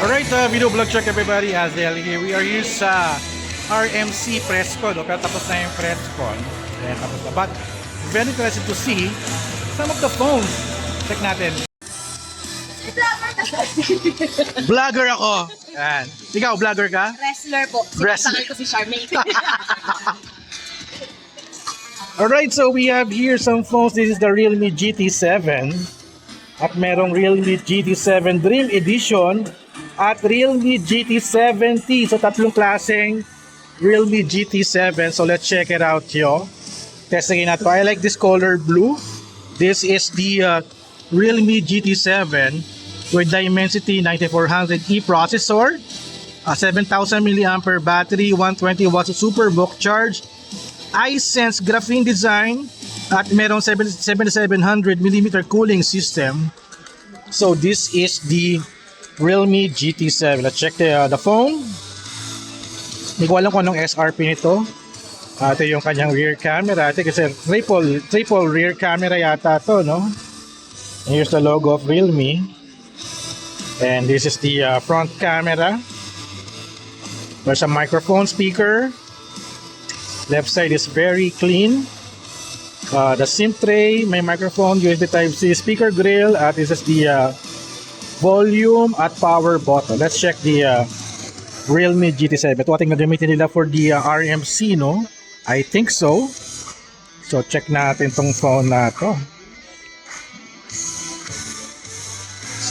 Alright, video blog check everybody. Azel here. We are here sa RMC Presscon. Pero tapos na yung Presscon. Ayan, tapos na. But very interested to see some of the phones. Check natin. Vlogger ako. Ayan. Ikaw, vlogger ka? Wrestler po. Wrestler. Sinasakal ko si Charmaine. Alright, so we have here some phones. This is the Realme GT7. At merong Realme GT7 Dream Edition at Realme GT7T. So tatlong klaseng Realme GT7. So let's check it out yo. Testing natin. I like this color blue. This is the Realme GT7 with Dimensity 9400E processor, a 7000 mAh battery, 120 watts of superbook charge, iSense graphene design, at merong 7700mm cooling system. So this is the Realme GT7. Let's check the phone. Hindi ko alam kung anong SRP nito. Ito yung kanyang rear camera. Ito kasi triple rear camera yata to, no? And here's the logo of Realme. And this is the front camera. There's a microphone speaker. Left side is very clean. The SIM tray, may microphone, USB Type-C, speaker grill, at this is the volume at power button. Let's check the Realme GT7. Ito ating gagamitin nila for the RMC, no? I think so. So check natin tong phone na to.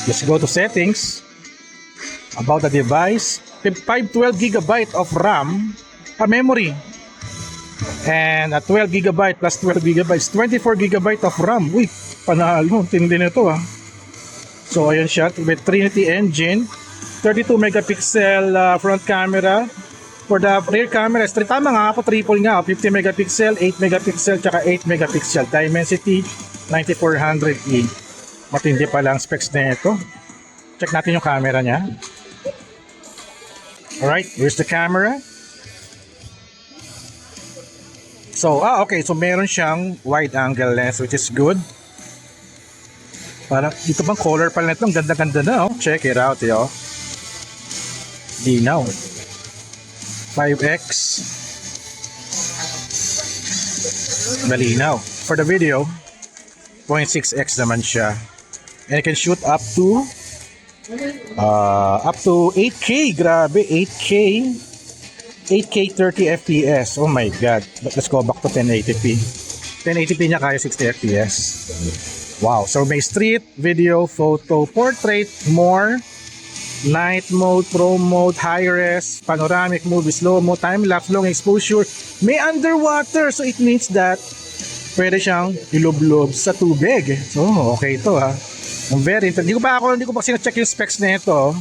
Let's go to settings. About the device, 512GB of RAM, memory. And 12GB plus 12GB, 24GB of RAM. Uy, panalo, tindi nito ah. So ayun siya, with Trinity engine, 32 megapixel front camera. For the rear camera, tama nga ako, triple nga, 50 megapixel, 8 megapixel, tsaka 8 megapixel. Dimensity 9400E. Matindi pa lang specs na ito. Check natin yung camera niya. Alright, here's the camera. So, okay. So, meron siyang wide angle lens which is good. Parang, ito bang color pala nito? Ang ganda-ganda na, oh. Check it out, yo. Dinaw. 5x. Malinaw. For the video, 0.6x naman siya. And it can shoot up to 8K. Grabe, 8K 30 FPS. Oh my god. But let's go back to 1080p. 1080p niya kaya 60 FPS. Wow. So may street, video, photo, portrait, more, night mode, pro mode, high res, panoramic mode, slow mo, time lapse, long exposure. May underwater. So it means that pwede siyang ilublob sa tubig. So okay ito ha. I'm very interested. Hindi ko pa sina-check yung specs na ito.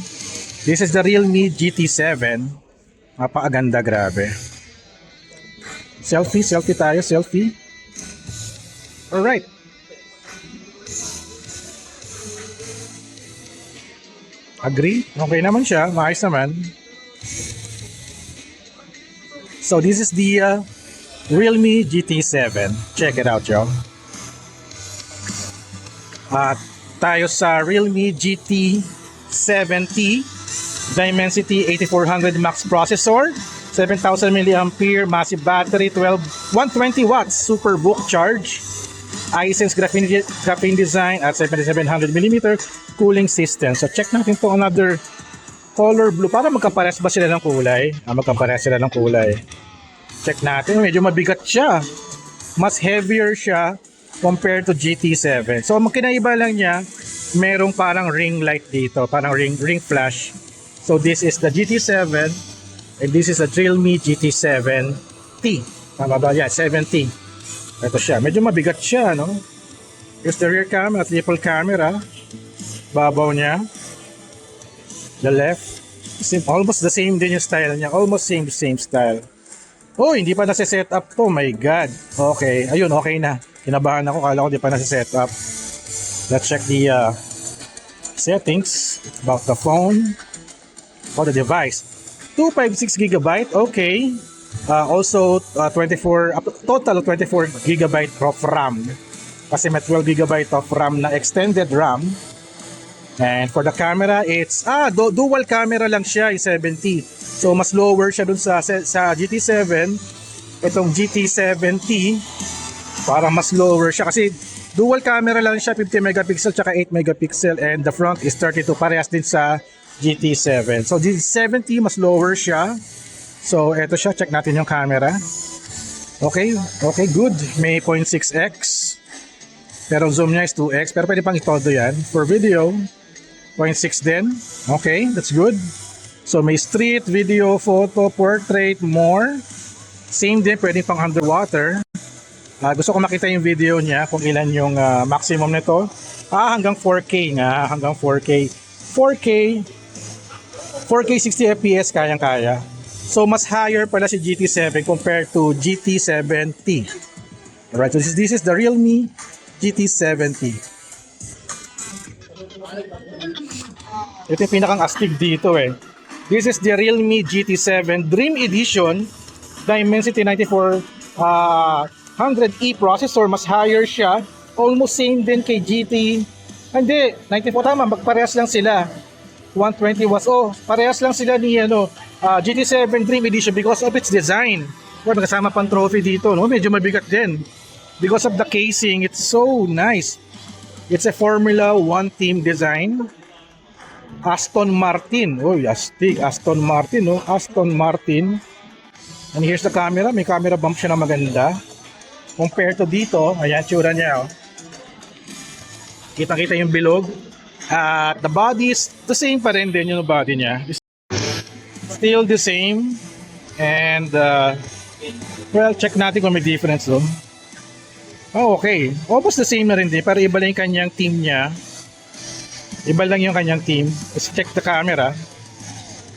This is the Realme GT7. Napakaganda, grabe. Selfie tayo, selfie. Alright. Agree? Okay naman siya, maayos naman. So this is the Realme GT7. Check it out, yo. At tayo sa Realme GT7T. Dimensity 8400 max processor, 7000 mAh massive battery, 120 watts superbook charge, iSense graphene design at 7700mm cooling system. So check natin to another color blue para magkapares ba sila ng kulay? Magkapares sila ng kulay. Check natin, medyo mabigat siya. Mas heavier siya compared to GT7. So magkinaiba lang niya, merong parang ring light dito, parang ring flash. So this is the GT7 and this is the Realme GT7T. Tama ba? Yeah, 7T. Ito siya. Medyo mabigat siya, no? Here's the rear camera, triple camera. Babaw niya. The left. Almost the same din yung style niya. Almost same style. Oh, hindi pa nasa-set up to. My God. Okay. Ayun, okay na. Kinabahan ako. Kala ko hindi pa nasa-set up. Let's check the settings about the phone. For the device, 256GB, okay. Also, total of 24GB of RAM. Kasi may 12GB of RAM na extended RAM. And for the camera, it's dual camera lang siya, yung 70. So mas lower siya dun sa GT7. Itong GT7T, parang mas lower siya kasi dual camera lang siya, 50 megapixel tsaka 8 megapixel, and the front is 32, parehas din sa GT7. So GT7T mas lower siya. So eto siya, check natin yung camera. Okay, good. May 0.6x. Pero zoom niya is 2x, pero pwede pang itodo yan. For video, 0.6 din. Okay, that's good. So may street, video, photo, portrait, more. Same din, pwede pang underwater. Gusto ko makita yung video niya kung ilan yung maximum nito. Hanggang 4K nga, hanggang 4K. 4K 60 FPS kayang-kaya. So mas higher pala si GT7 compared to GT7T. Alright, so this is the Realme GT7T. Ito yung pinakang astig dito eh. This is the Realme GT7 Dream Edition Dimensity 9400E processor. Mas higher siya. Almost same din kay GT. Hindi, 94 tama. Magparehas lang sila. 120 watts. Oh, parehas lang sila ni GT7 Dream Edition because of its design. Well, magkasama pang trophy dito. No? Medyo mabigat din. Because of the casing, it's so nice. It's a Formula 1 team design. Aston Martin. Oh, astig. Aston Martin, no? Aston Martin. And here's the camera. May camera bump siya na maganda. Compared to dito, ayan, tsura niya, oh. Kita-kita yung bilog. At the body is the same pa rin din yung body niya. Still the same. And, well, check natin kung may difference doon. Oh, okay. Almost the same na rin din. Pero iba lang yung kanyang team niya. Iba lang yung kanyang team. Let's check the camera.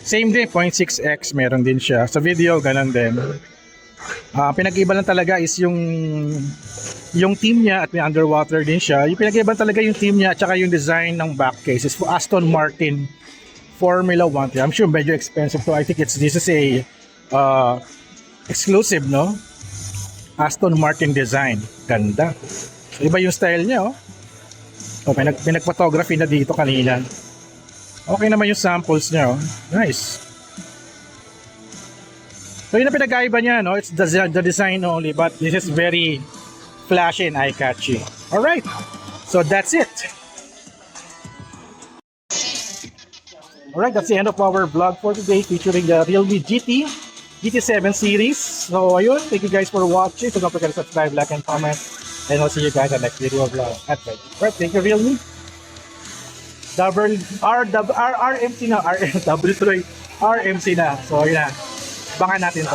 Same din, 0.6x meron din siya. Sa video, ganun din. Pinag-iba lang talaga is yung team niya at may underwater din siya. Yung pinag-iba talaga yung team niya at saka yung design ng back case is for Aston Martin Formula 1. I'm sure medyo expensive to. I think this is a exclusive, no? Aston Martin design. Ganda. Iba yung style niya, oh. Oh, pinag-photography na dito kanina. Okay naman yung samples niya, oh. Nice. So yun ang pinag-aiba niya, no? It's the design only, but this is very flashy and eye-catchy. Alright, so that's it. Alright, that's the end of our vlog for today featuring the Realme GT7 series. So ayun, thank you guys for watching. So don't forget to subscribe, like, and comment. And I'll see you guys on the next video vlog. Alright, thank you Realme. RMC na. RMC na. So ayun na. Bangan natin to.